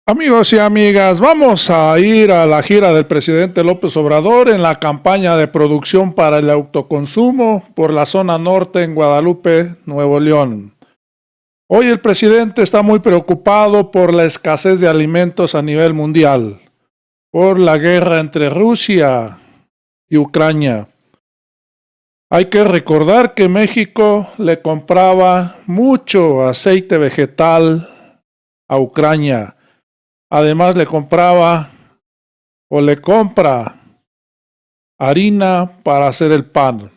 Amigos y amigas, vamos a ir a la gira del presidente López Obrador en la campaña de producción para el autoconsumo por la zona norte en Guadalupe, Nuevo León. Hoy el presidente está muy preocupado por la escasez de alimentos a nivel mundial, por la guerra entre Rusia y Ucrania. Hay que recordar que México le compraba mucho aceite vegetal a Ucrania. Además le compraba o le compra harina para hacer el pan.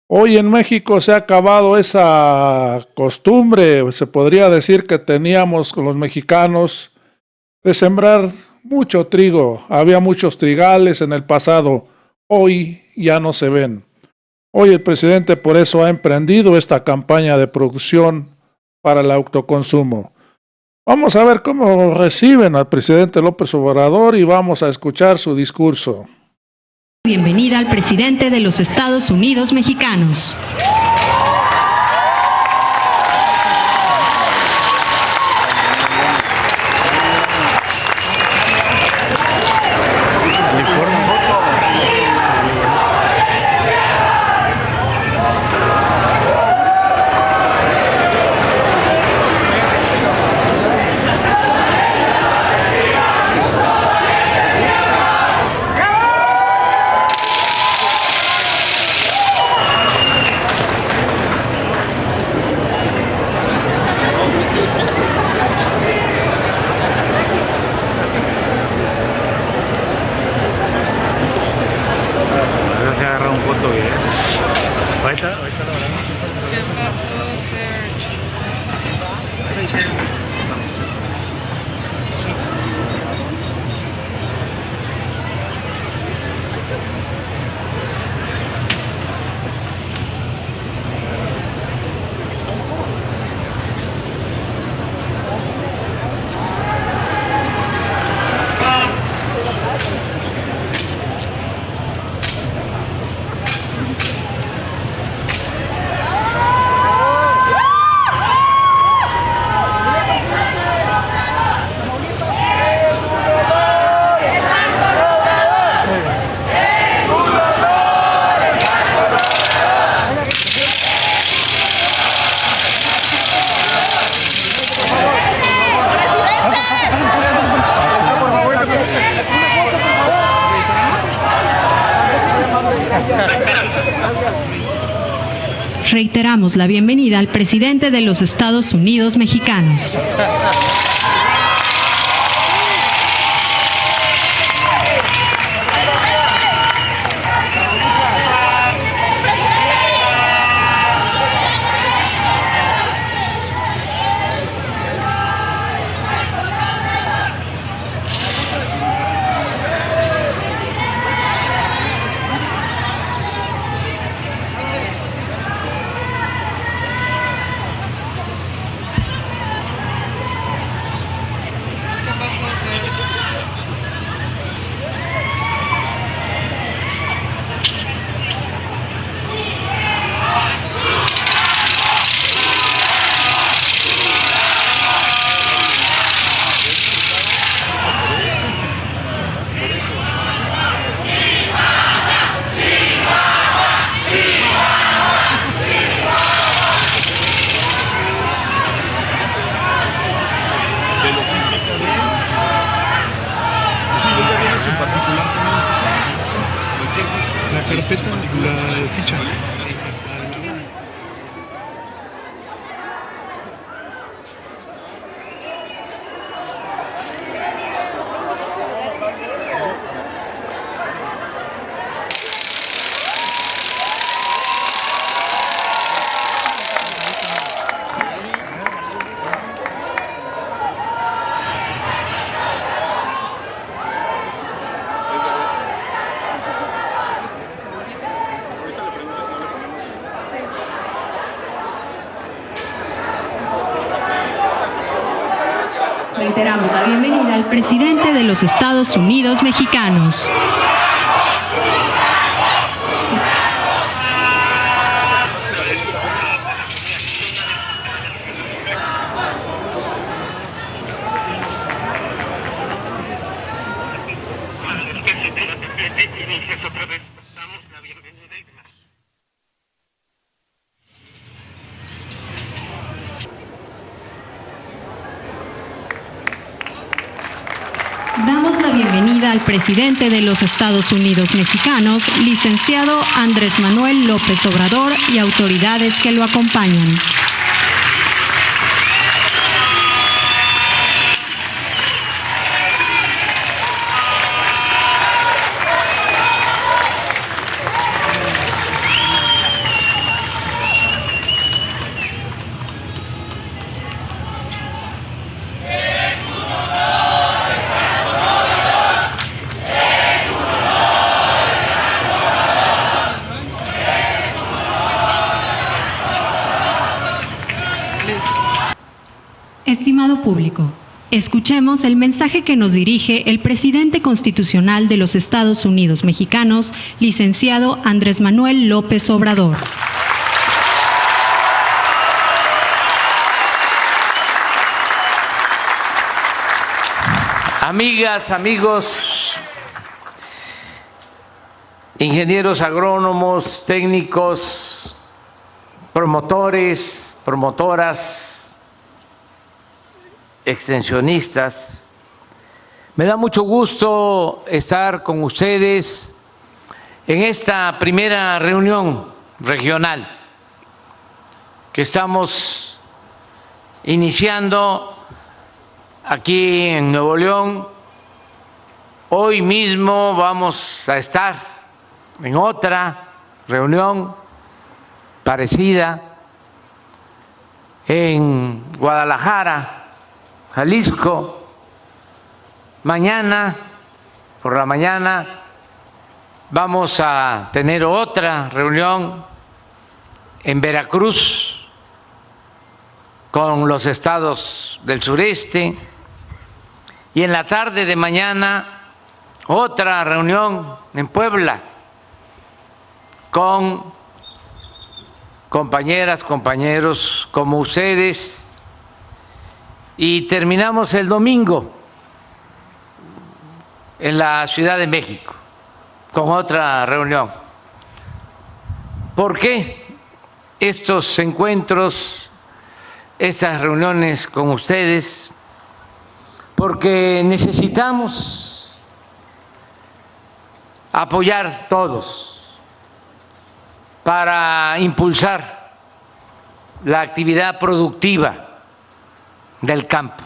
Hoy en México se ha acabado esa costumbre, se podría decir que teníamos con los mexicanos de sembrar mucho trigo. Había muchos trigales en el pasado, hoy ya no se ven. Hoy el presidente por eso ha emprendido esta campaña de producción para el autoconsumo. Vamos a ver cómo reciben al presidente López Obrador y vamos a escuchar su discurso. Bienvenida al presidente de los Estados Unidos mexicanos. Se agarra un foto bien. Ahorita lo hablamos. ¿Qué pasó, Serge? Reiteramos la bienvenida al presidente de los Estados Unidos mexicanos. ¿Qué pasó, Serge? De logística de él. Sí, ya viene su particular también. La carpeta, la ficha. Reiteramos la bienvenida al presidente de los Estados Unidos mexicanos. Damos la bienvenida al presidente de los Estados Unidos mexicanos, licenciado Andrés Manuel López Obrador, y autoridades que lo acompañan. Estimado público, escuchemos el mensaje que nos dirige el presidente constitucional de los Estados Unidos mexicanos, licenciado Andrés Manuel López Obrador. Amigas, amigos, ingenieros agrónomos, técnicos, promotores, promotoras, extensionistas, me da mucho gusto estar con ustedes en esta primera reunión regional que estamos iniciando aquí en Nuevo León. Hoy mismo vamos a estar en otra reunión parecida en Guadalajara, Jalisco. Mañana, por la mañana, vamos a tener otra reunión en Veracruz con los estados del sureste, y en la tarde de mañana otra reunión en Puebla con compañeras, compañeros como ustedes. Y terminamos el domingo en la Ciudad de México con otra reunión. ¿Por qué estos encuentros, estas reuniones con ustedes? Porque necesitamos apoyar todos para impulsar la actividad productiva del campo.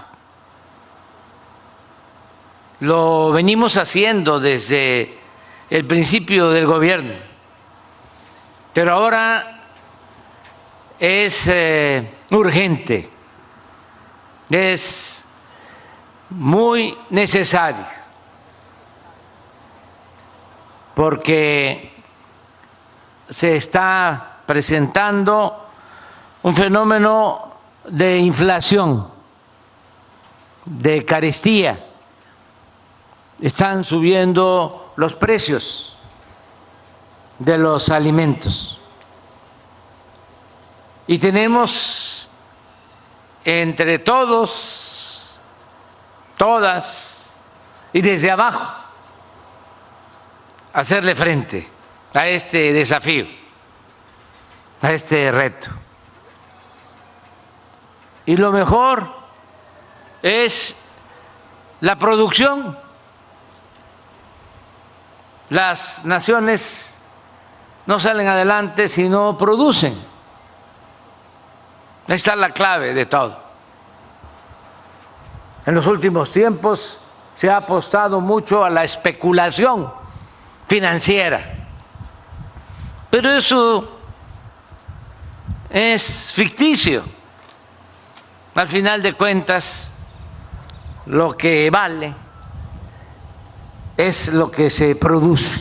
Lo venimos haciendo desde el principio del gobierno, pero ahora es urgente, es muy necesario, porque se está presentando un fenómeno de inflación, de carestía. Están subiendo los precios de los alimentos y tenemos entre todos, todas y desde abajo hacerle frente a este desafío, a este reto. Y lo mejor es la producción. Las naciones no salen adelante si no producen. Ahí está la clave de todo. En los últimos tiempos se ha apostado mucho a la especulación financiera, pero eso es ficticio. Al final de cuentas, lo que vale es lo que se produce.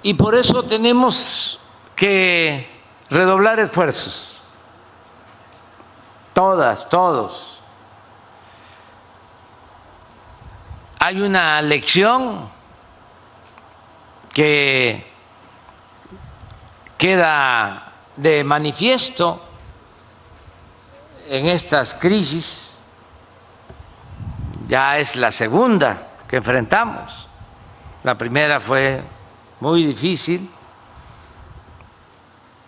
Y por eso tenemos que redoblar esfuerzos, todas, todos. Hay una lección que queda de manifiesto en estas crisis. Ya es la segunda que enfrentamos. La primera fue muy difícil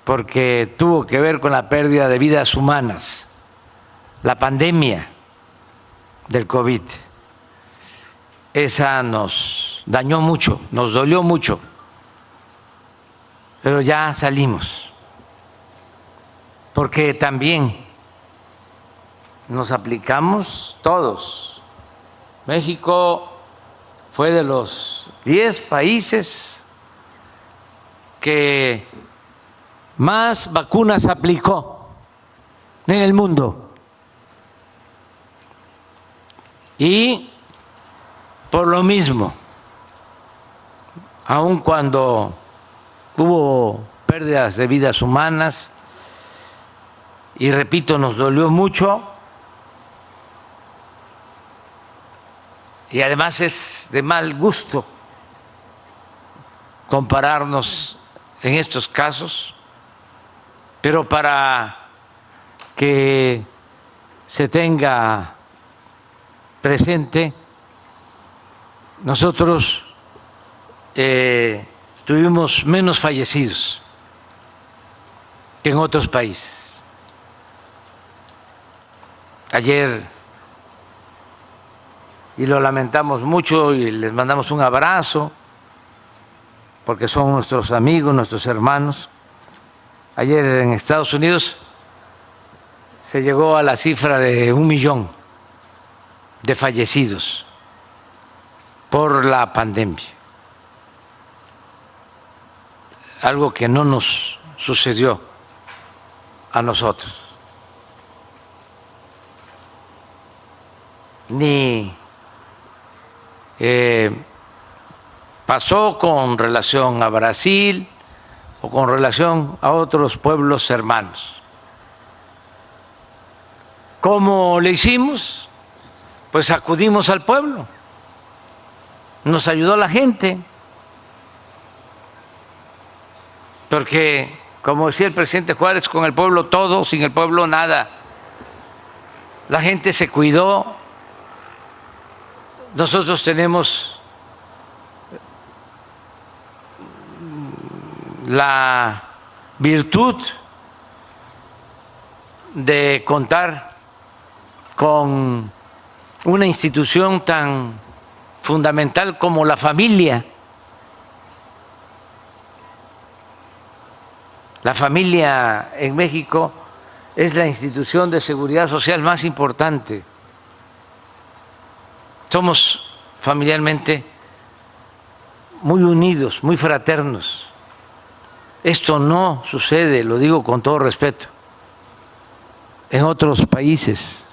porque tuvo que ver con la pérdida de vidas humanas, la pandemia del COVID. Esa nos dañó mucho, nos dolió mucho, pero ya salimos, porque también nos aplicamos todos. México fue de los 10 países que más vacunas aplicó en el mundo. Y por lo mismo, aun cuando hubo pérdidas de vidas humanas, y repito, nos dolió mucho, y además es de mal gusto compararnos en estos casos, pero para que se tenga presente, nosotros tuvimos menos fallecidos que en otros países. Ayer, y lo lamentamos mucho y les mandamos un abrazo, porque son nuestros amigos, nuestros hermanos. Ayer en Estados Unidos se llegó a la cifra de 1 millón de fallecidos por la pandemia, algo que no nos sucedió a nosotros, ni pasó con relación a Brasil o con relación a otros pueblos hermanos. ¿Cómo le hicimos? Pues acudimos al pueblo, nos ayudó la gente, porque, como decía el presidente Juárez, con el pueblo todo, sin el pueblo nada. La gente se cuidó. Nosotros tenemos la virtud de contar con una institución tan fundamental como la familia. La familia en México es la institución de seguridad social más importante. Somos familiarmente muy unidos, muy fraternos. Esto no sucede, lo digo con todo respeto, en otros países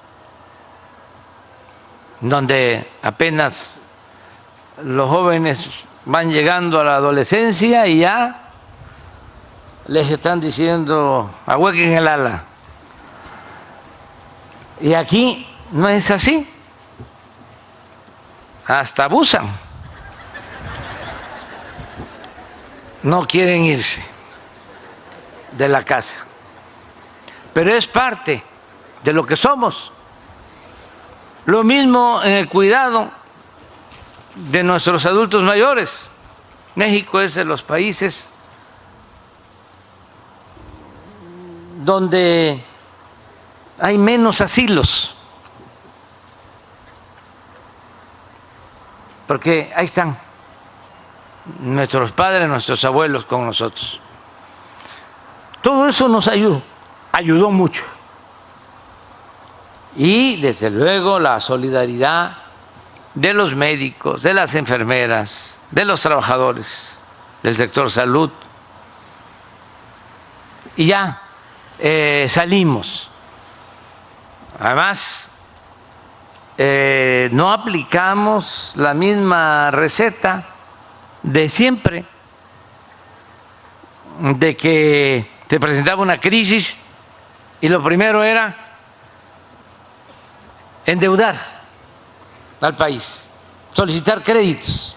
donde apenas los jóvenes van llegando a la adolescencia y ya les están diciendo ahuequen el ala. Y aquí no es así. Hasta abusan. No quieren irse de la casa. Pero es parte de lo que somos. Lo mismo en el cuidado de nuestros adultos mayores. México es de los países donde hay menos asilos, porque ahí están nuestros padres, nuestros abuelos con nosotros. Todo eso nos ayudó mucho. Y desde luego la solidaridad de los médicos, de las enfermeras, de los trabajadores del sector salud. Y ya salimos. Además, no aplicamos la misma receta de siempre, de que se presentaba una crisis y lo primero era endeudar al país, solicitar créditos.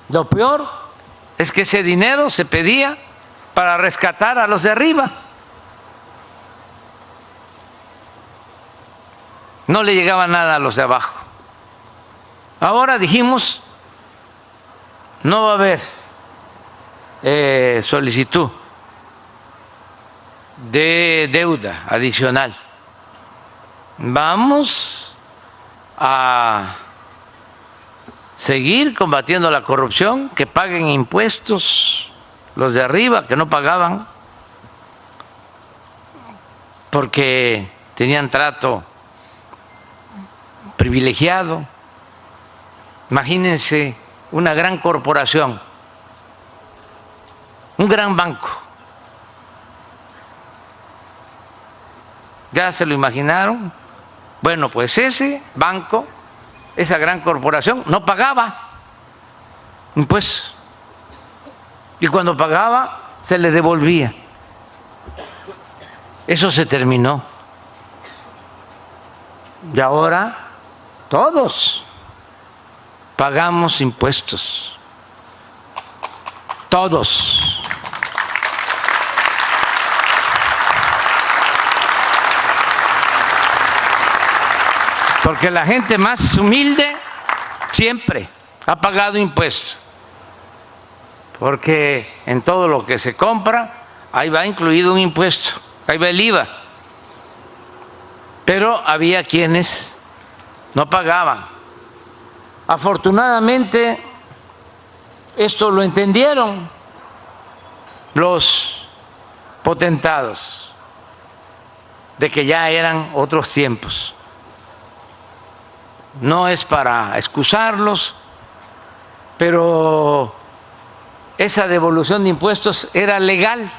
Lo peor es que ese dinero se pedía para rescatar a los de arriba. No le llegaba nada a los de abajo. Ahora dijimos, no va a haber solicitud de deuda adicional vamos a seguir combatiendo la corrupción, que paguen impuestos los de arriba, que no pagaban, porque tenían trato privilegiado. Imagínense una gran corporación, un gran banco. ¿Ya se lo imaginaron? Bueno, pues ese banco, esa gran corporación, no pagaba impuestos. Y cuando pagaba, se le devolvía. Eso se terminó. Y ahora todos pagamos impuestos. Todos. Porque la gente más humilde siempre ha pagado impuestos. Porque en todo lo que se compra, ahí va incluido un impuesto, ahí va el IVA. Pero había quienes no pagaban. Afortunadamente, esto lo entendieron los potentados, de que ya eran otros tiempos. No es para excusarlos, pero esa devolución de impuestos era legal.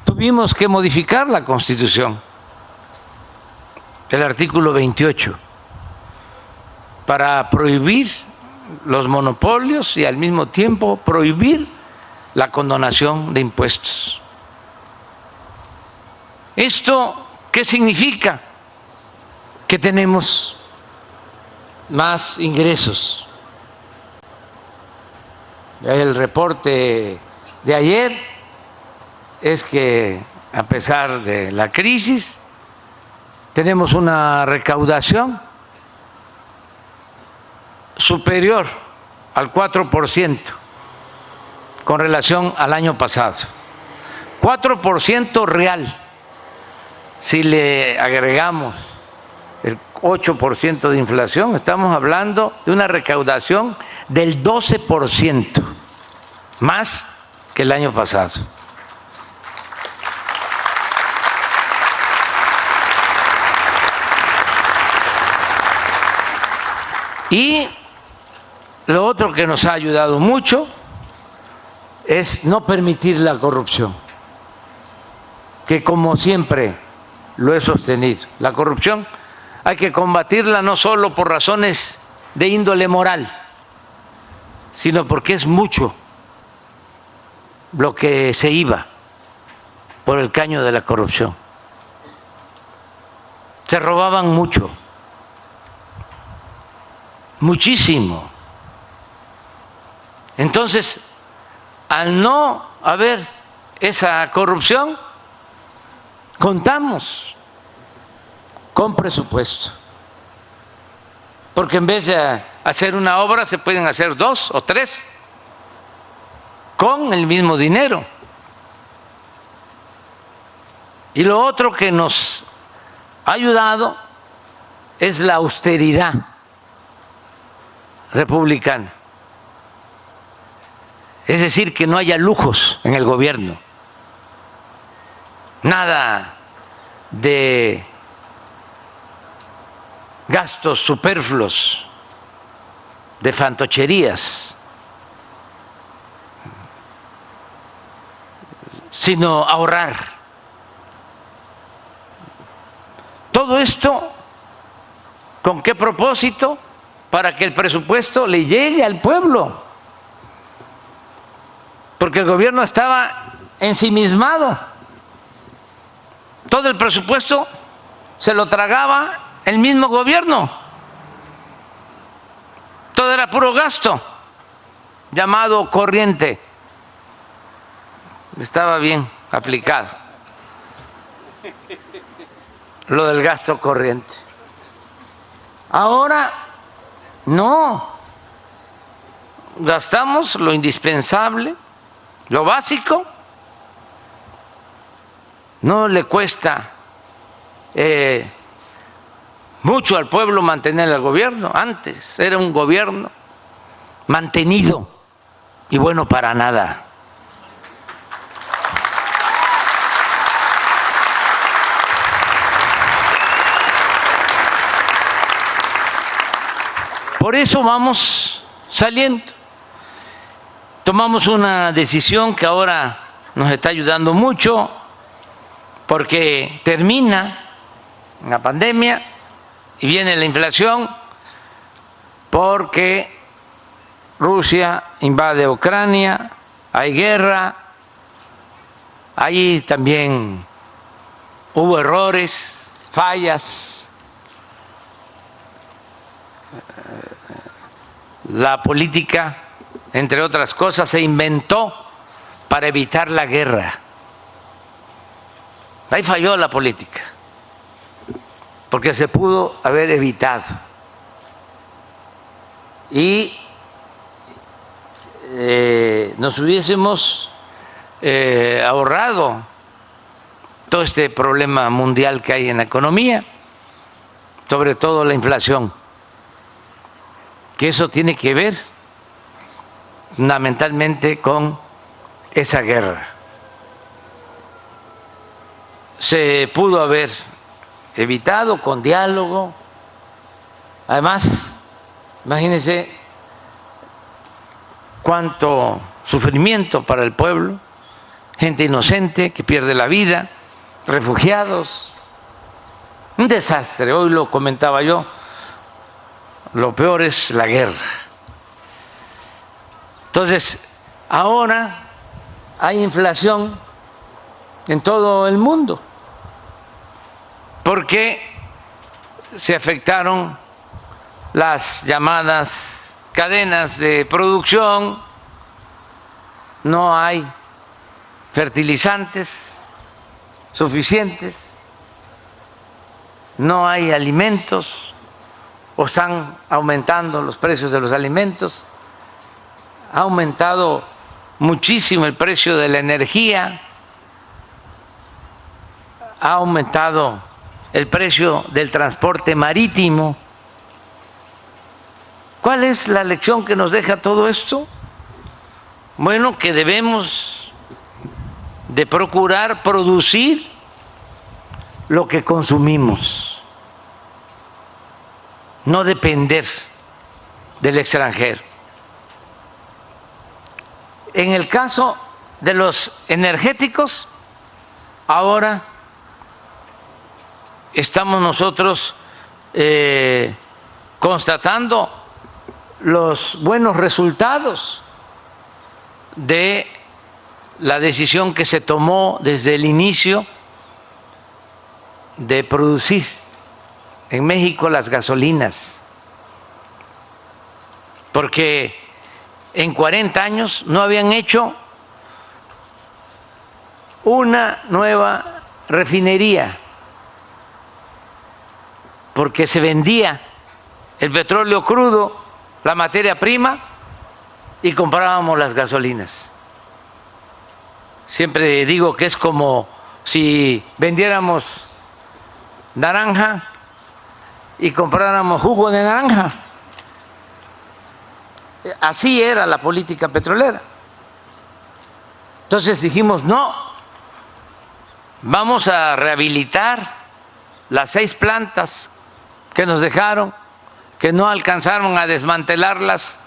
Tuvimos que modificar la Constitución, el artículo 28, para prohibir los monopolios y al mismo tiempo prohibir la condonación de impuestos. ¿Esto qué significa? Que tenemos más ingresos. El reporte de ayer es que, a pesar de la crisis, tenemos una recaudación superior al 4% con relación al año pasado. 4% real. Si le agregamos el 8% de inflación, estamos hablando de una recaudación del 12%, más que el año pasado. Y lo otro que nos ha ayudado mucho es no permitir la corrupción, que como siempre lo he sostenido, la corrupción hay que combatirla no solo por razones de índole moral, sino porque es mucho lo que se iba por el caño de la corrupción. Se robaban mucho, muchísimo. Entonces, al no haber esa corrupción, contamos con presupuesto, porque en vez de hacer una obra se pueden hacer 2 o 3 con el mismo dinero. Y lo otro que nos ha ayudado es la austeridad republicana, es decir, que no haya lujos en el gobierno, nada de gastos superfluos, de fantocherías, sino ahorrar. Todo esto, ¿con qué propósito? Para que el presupuesto le llegue al pueblo, porque el gobierno estaba ensimismado. Todo el presupuesto se lo tragaba el mismo gobierno. Todo era puro gasto, llamado corriente. Estaba bien aplicado lo del gasto corriente. Ahora no, gastamos lo indispensable, lo básico. No le cuesta mucho al pueblo mantener el gobierno. Antes era un gobierno mantenido y bueno para nada. Por eso vamos saliendo. Tomamos una decisión que ahora nos está ayudando mucho porque termina la pandemia y viene la inflación porque Rusia invade Ucrania, hay guerra, ahí también hubo errores, fallas. La política, entre otras cosas, se inventó para evitar la guerra. Ahí falló la política, porque se pudo haber evitado. Y nos hubiésemos ahorrado todo este problema mundial que hay en la economía, sobre todo la inflación, que eso tiene que ver fundamentalmente con esa guerra. Se pudo haber evitado con diálogo. Además, imagínense cuánto sufrimiento para el pueblo, gente inocente que pierde la vida, refugiados, un desastre. Hoy lo comentaba yo, lo peor es la guerra. Entonces, ahora hay inflación en todo el mundo porque se afectaron las llamadas cadenas de producción, no hay fertilizantes suficientes, no hay alimentos, o están aumentando los precios de los alimentos, ha aumentado muchísimo el precio de la energía, ha aumentado el precio del transporte marítimo. ¿Cuál es la lección que nos deja todo esto? Bueno, que debemos de procurar producir lo que consumimos, no depender del extranjero. En el caso de los energéticos, ahora estamos nosotros constatando los buenos resultados de la decisión que se tomó desde el inicio de producir en México las gasolinas, porque en 40 años no habían hecho una nueva refinería, porque se vendía el petróleo crudo, la materia prima, y comprábamos las gasolinas. Siempre digo que es como si vendiéramos naranja y compráramos jugo de naranja. Así era la política petrolera. Entonces dijimos, no, vamos a rehabilitar las 6 plantas que nos dejaron, que no alcanzaron a desmantelarlas,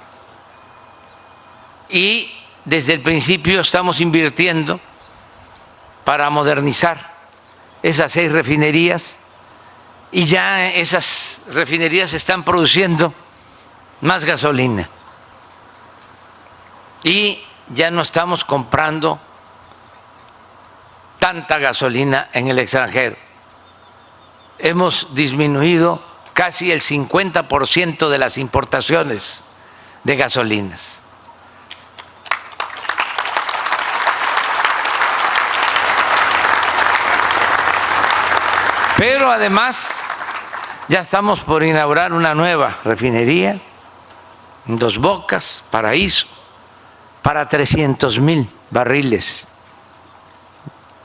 y desde el principio estamos invirtiendo para modernizar esas 6 refinerías, y ya esas refinerías están produciendo más gasolina y ya no estamos comprando tanta gasolina en el extranjero. Hemos disminuido casi el 50% de las importaciones de gasolinas. Pero además ya estamos por inaugurar una nueva refinería en Dos Bocas, Paraíso, para 300,000 barriles,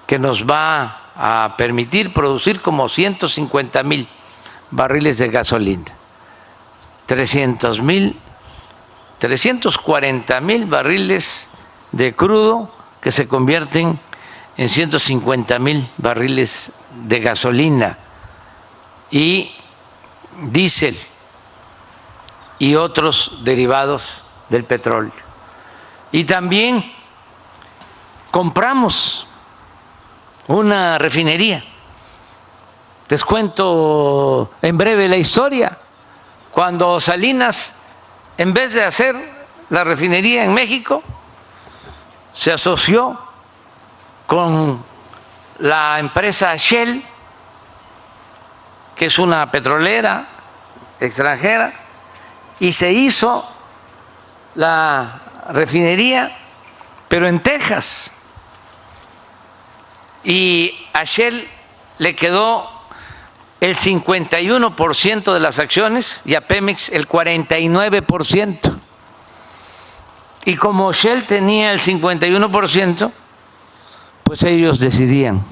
que nos va a permitir producir como 150,000 barriles de gasolina, 340,000 barriles de crudo que se convierten en 150,000 barriles de gasolina y diésel y otros derivados del petróleo. Y también compramos una refinería. Les cuento en breve la historia. Cuando Salinas, en vez de hacer la refinería en México, se asoció con la empresa Shell, que es una petrolera extranjera, y se hizo la refinería, pero en Texas. Y a Shell le quedó el 51% de las acciones y a Pemex el 49%. Y como Shell tenía el 51%, pues ellos decidían,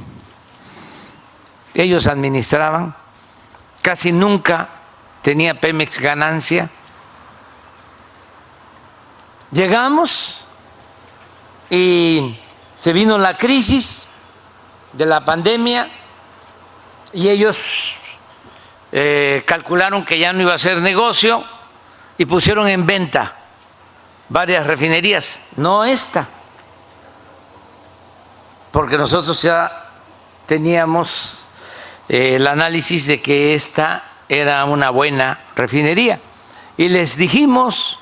ellos administraban, casi nunca tenía Pemex ganancia. Llegamos y se vino la crisis de la pandemia y ellos calcularon que ya no iba a ser negocio y pusieron en venta varias refinerías, no esta, porque nosotros ya teníamos el análisis de que esta era una buena refinería y les dijimos,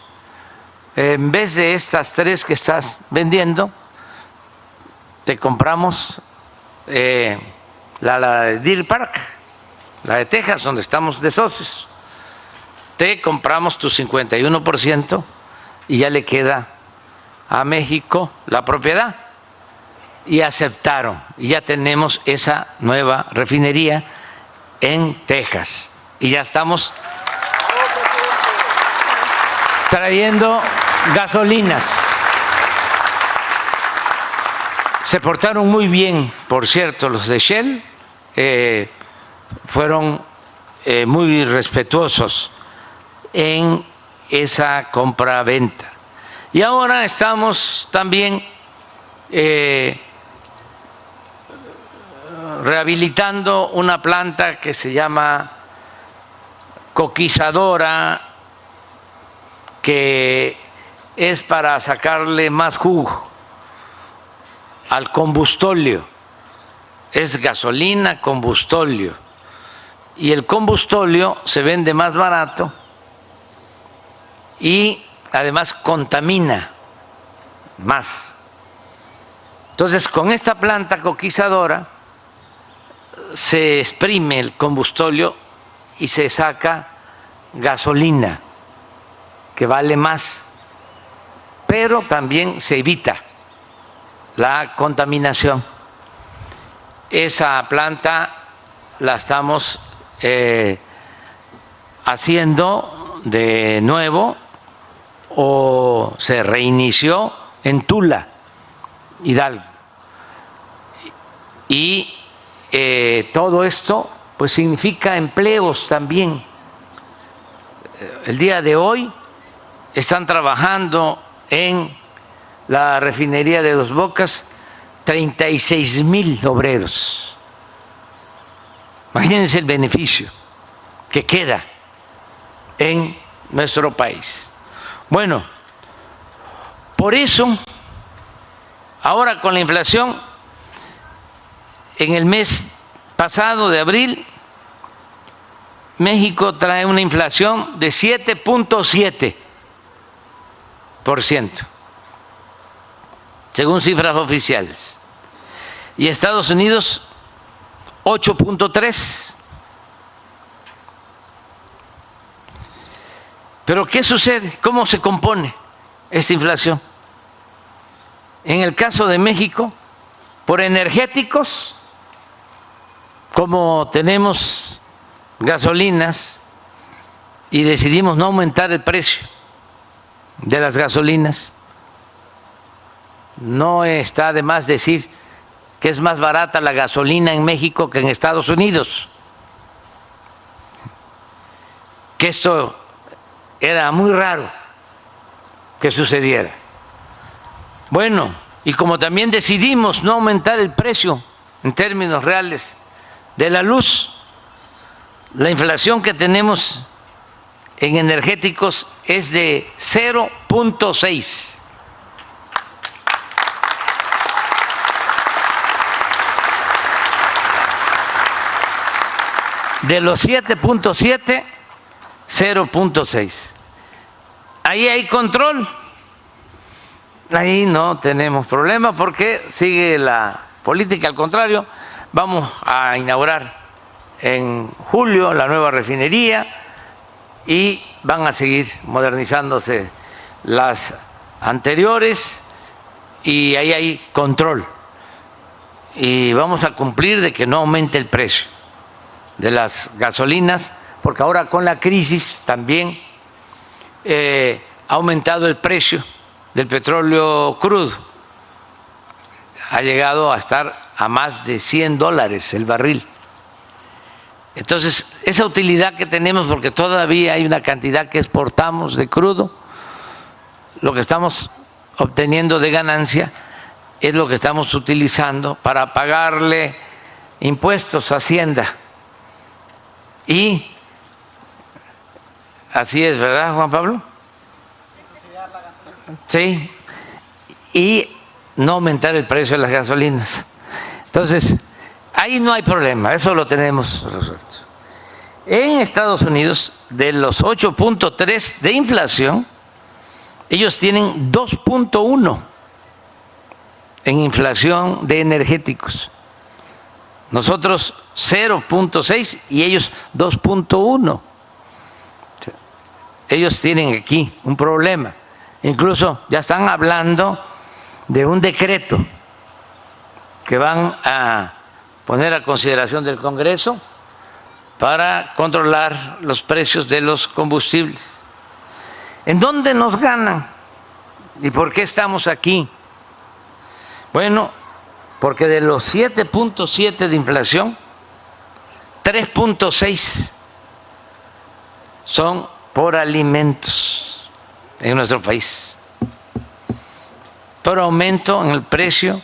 en vez de estas 3 que estás vendiendo, te compramos la de Deer Park, la de Texas, donde estamos de socios. Te compramos tu 51% y ya le queda a México la propiedad. Y aceptaron, y ya tenemos esa nueva refinería en Texas. Y ya estamos trayendo gasolinas. Se portaron muy bien, por cierto, los de Shell, fueron muy respetuosos en esa compra-venta. Y ahora estamos también rehabilitando una planta que se llama coquizadora, que es para sacarle más jugo al combustóleo. Es gasolina, combustóleo. Y el combustóleo se vende más barato y además contamina más. Entonces, con esta planta coquizadora se exprime el combustóleo y se saca gasolina, que vale más, pero también se evita la contaminación. Esa planta la estamos haciendo de nuevo o se reinició en Tula, Hidalgo. Y todo esto pues significa empleos también. El día de hoy están trabajando en la refinería de Dos Bocas 36,000 obreros. Imagínense el beneficio que queda en nuestro país. Bueno, por eso, ahora con la inflación, en el mes pasado de abril, México trae una inflación de 7.7%, según cifras oficiales, y Estados Unidos 8.3%. Pero ¿qué sucede? ¿Cómo se compone esta inflación? En el caso de México, por energéticos, como tenemos gasolinas y decidimos no aumentar el precio de las gasolinas, no está de más decir que es más barata la gasolina en México que en Estados Unidos. Que esto era muy raro que sucediera. Bueno, y como también decidimos no aumentar el precio en términos reales de la luz, la inflación que tenemos en energéticos es de 0.6. De los 7.7, 0.6. Ahí hay control. Ahí no tenemos problema porque sigue la política. Al contrario, vamos a inaugurar en julio la nueva refinería y van a seguir modernizándose las anteriores y ahí hay control. Y vamos a cumplir de que no aumente el precio de las gasolinas, porque ahora con la crisis también ha aumentado el precio del petróleo crudo. Ha llegado a estar a más de $100 el barril. Entonces, esa utilidad que tenemos, porque todavía hay una cantidad que exportamos de crudo, lo que estamos obteniendo de ganancia es lo que estamos utilizando para pagarle impuestos a Hacienda. Y así es, ¿verdad, Juan Pablo? Sí, y no aumentar el precio de las gasolinas. Entonces, ahí no hay problema, eso lo tenemos resuelto. En Estados Unidos, de los 8.3 de inflación, ellos tienen 2.1 en inflación de energéticos. Nosotros 0.6 y ellos 2.1. Ellos tienen aquí un problema. Incluso ya están hablando de un decreto que van a poner a consideración del Congreso para controlar los precios de los combustibles. ¿En dónde nos ganan? ¿Y por qué estamos aquí? Bueno, porque de los 7.7 de inflación, 3.6 son por alimentos en nuestro país, por aumento en el precio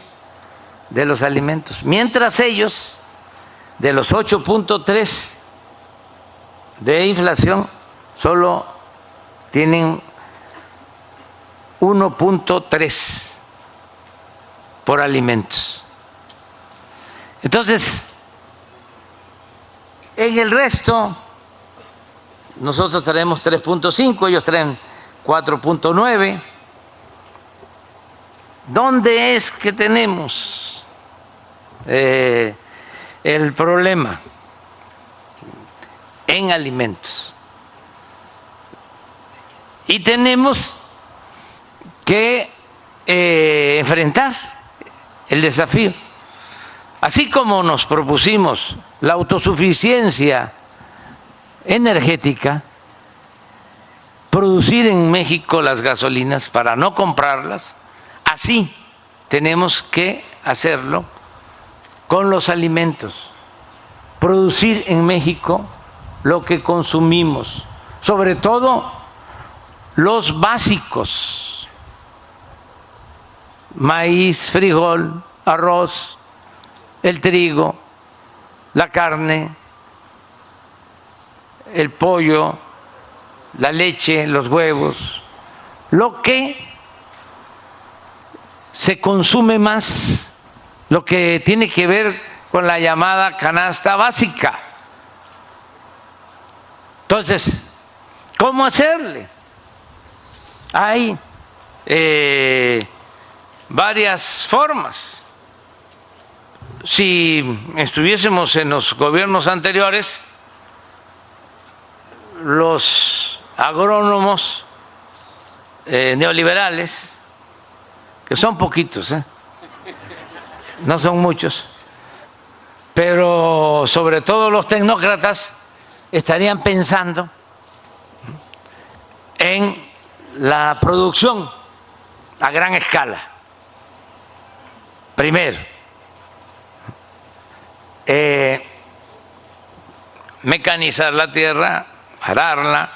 de los alimentos, mientras ellos, de los 8.3 de inflación, solo tienen 1.3 por alimentos. Entonces, en el resto, nosotros traemos 3.5, ellos traen 4.9. ¿Dónde es que tenemos el problema? En alimentos. Y tenemos que enfrentar el desafío. Así como nos propusimos la autosuficiencia energética, producir en México las gasolinas para no comprarlas, así tenemos que hacerlo con los alimentos, producir en México lo que consumimos, sobre todo los básicos, maíz, frijol, arroz, el trigo, la carne, el pollo, la leche, los huevos, lo que se consume más, lo que tiene que ver con la llamada canasta básica. Entonces, ¿cómo hacerle? Hay varias formas. Si estuviésemos en los gobiernos anteriores, los agrónomos neoliberales, que son poquitos, no son muchos, pero sobre todo los tecnócratas estarían pensando en la producción a gran escala, primero, mecanizar la tierra, ararla,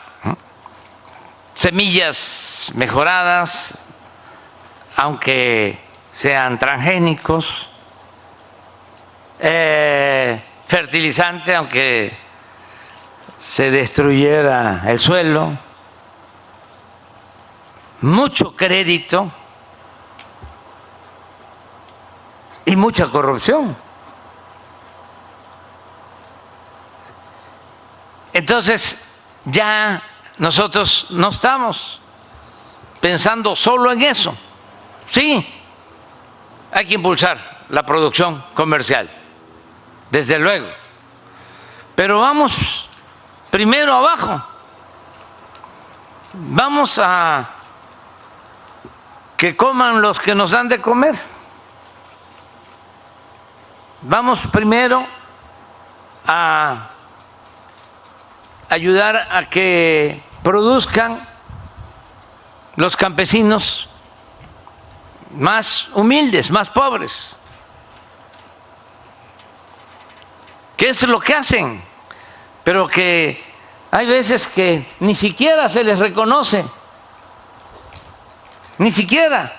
semillas mejoradas, aunque sean transgénicos, fertilizante, aunque se destruyera el suelo, mucho crédito y mucha corrupción. Entonces, ya nosotros no estamos pensando solo en eso. Sí, hay que impulsar la producción comercial, desde luego, pero vamos primero abajo, vamos a que coman los que nos dan de comer, vamos primero a ayudar a que produzcan los campesinos más humildes, más pobres. ¿Qué es lo que hacen? Pero que hay veces que ni siquiera se les reconoce, ni siquiera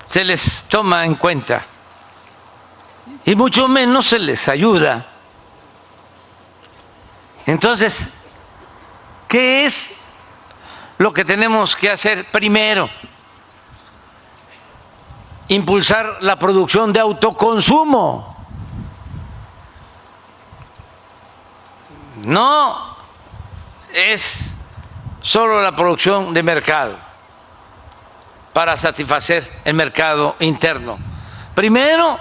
se les toma en cuenta y mucho menos se les ayuda. Entonces, ¿qué es lo que tenemos que hacer primero? Impulsar la producción de autoconsumo. No es solo la producción de mercado para satisfacer el mercado interno. Primero,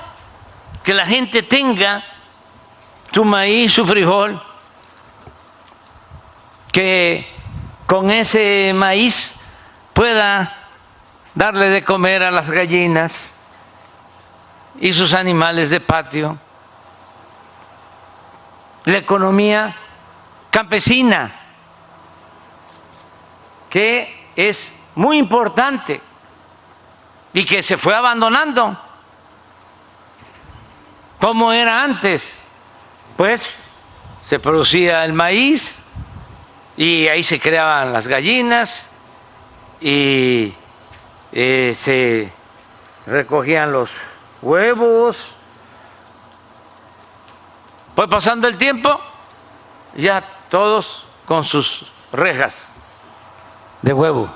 que la gente tenga su maíz, su frijol, que con ese maíz pueda darle de comer a las gallinas y sus animales de patio. La economía campesina, que es muy importante y que se fue abandonando. ¿Cómo era antes? Pues se producía el maíz y ahí se creaban las gallinas y se recogían los huevos. Fue pasando el tiempo, ya todos con sus rejas de huevo.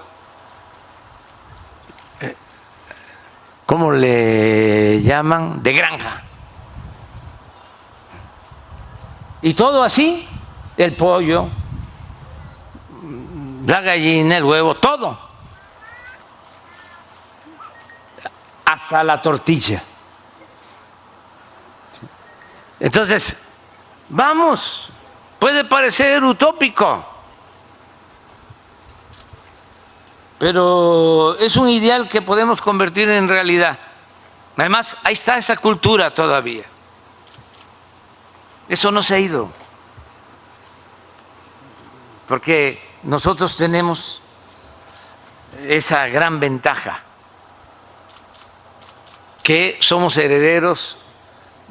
¿Cómo le llaman? De granja. Y todo así, el pollo, la gallina, el huevo, todo. Hasta la tortilla. Entonces, vamos, puede parecer utópico, pero es un ideal que podemos convertir en realidad. Además, ahí está esa cultura todavía. Eso no se ha ido, porque nosotros tenemos esa gran ventaja, que somos herederos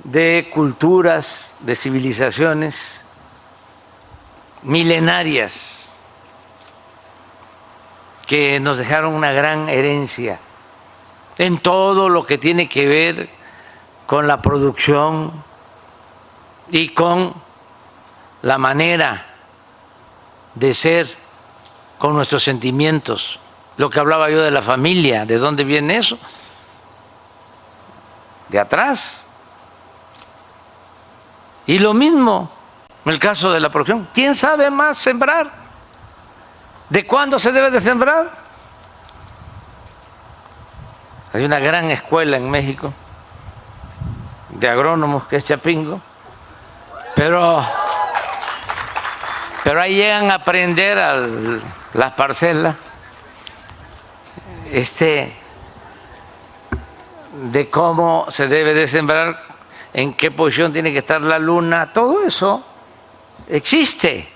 de culturas, de civilizaciones milenarias que nos dejaron una gran herencia en todo lo que tiene que ver con la producción y con la manera de ser, con nuestros sentimientos. Lo que hablaba yo de la familia, ¿de dónde viene eso? De atrás. Y lo mismo en el caso de la producción. ¿Quién sabe más sembrar? ¿De cuándo se debe de sembrar? Hay una gran escuela en México de agrónomos que es Chapingo, pero ahí llegan a aprender a las parcelas de cómo se debe de sembrar, en qué posición tiene que estar la luna. Todo eso existe.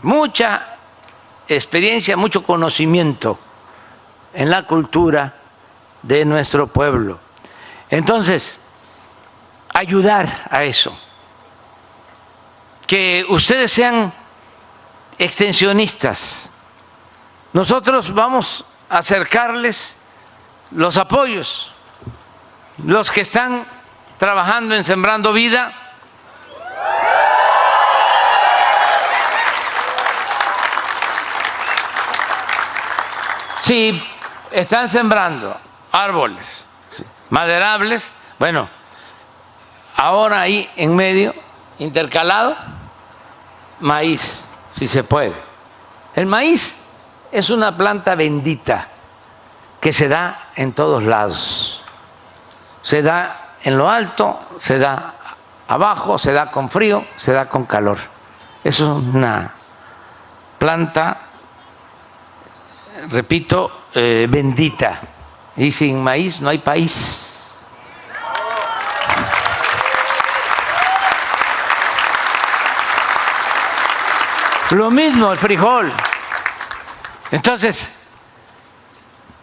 Mucha experiencia, mucho conocimiento en la cultura de nuestro pueblo. Entonces, ayudar a eso, que ustedes sean extensionistas. Nosotros vamos a acercarles los apoyos, los que están trabajando en Sembrando Vida. Sí, están sembrando árboles maderables. Bueno, ahora ahí en medio, intercalado, maíz, si se puede. El maíz es una planta bendita que se da en todos lados. Se da en lo alto, se da abajo, se da con frío, se da con calor. Es una planta, repito, bendita. Y sin maíz no hay país. Lo mismo el frijol. Entonces,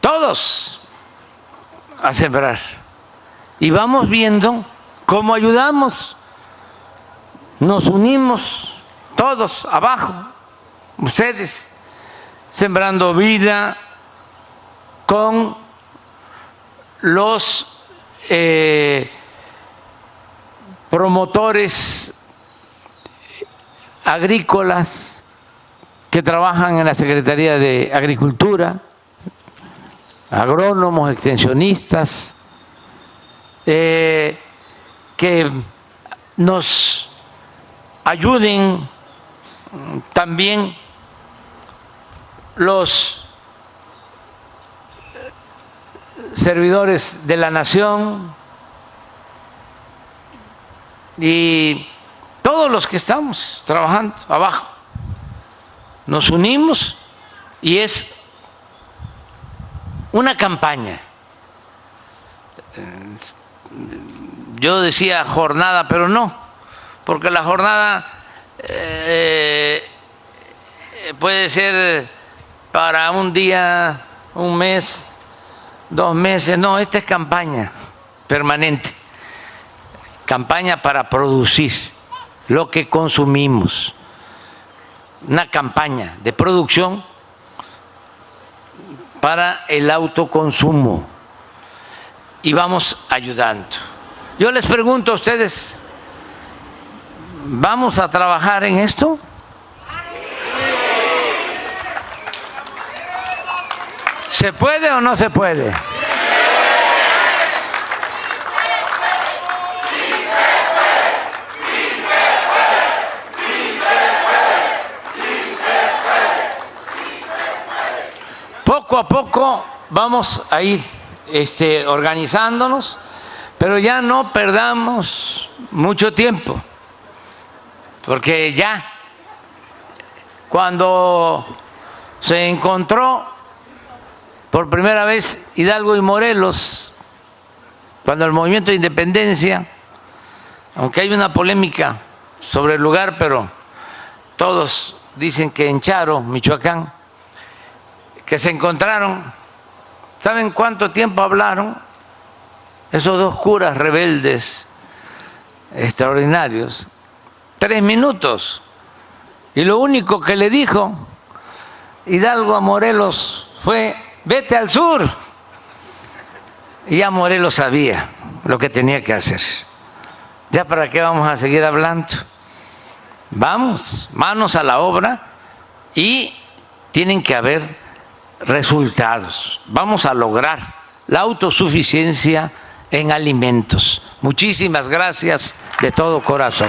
todos a sembrar. Y vamos viendo cómo ayudamos. Nos unimos todos abajo. Ustedes, Sembrando Vida, con los promotores agrícolas que trabajan en la Secretaría de Agricultura, agrónomos, extensionistas, que nos ayuden también los servidores de la nación y todos los que estamos trabajando abajo. Nos unimos y es una campaña. Yo decía jornada, pero no, porque la jornada puede ser para un día, un mes, 2 meses. No, esta es campaña permanente, campaña para producir lo que consumimos, una campaña de producción para el autoconsumo, y vamos ayudando. Yo les pregunto a ustedes, ¿vamos a trabajar en esto? ¿Se puede o no se puede? Poco a poco vamos a ir organizándonos, pero ya no perdamos mucho tiempo, porque ya cuando se encontró por primera vez Hidalgo y Morelos, cuando el movimiento de independencia, aunque hay una polémica sobre el lugar, pero todos dicen que en Charo, Michoacán, que se encontraron, ¿saben cuánto tiempo hablaron esos 2 curas rebeldes extraordinarios? 3 minutos. Y lo único que le dijo Hidalgo a Morelos fue: vete al sur. Y ya Morelos sabía lo que tenía que hacer. ¿Ya para qué vamos a seguir hablando? Vamos, manos a la obra, y tienen que haber resultados. Vamos a lograr la autosuficiencia en alimentos. Muchísimas gracias de todo corazón.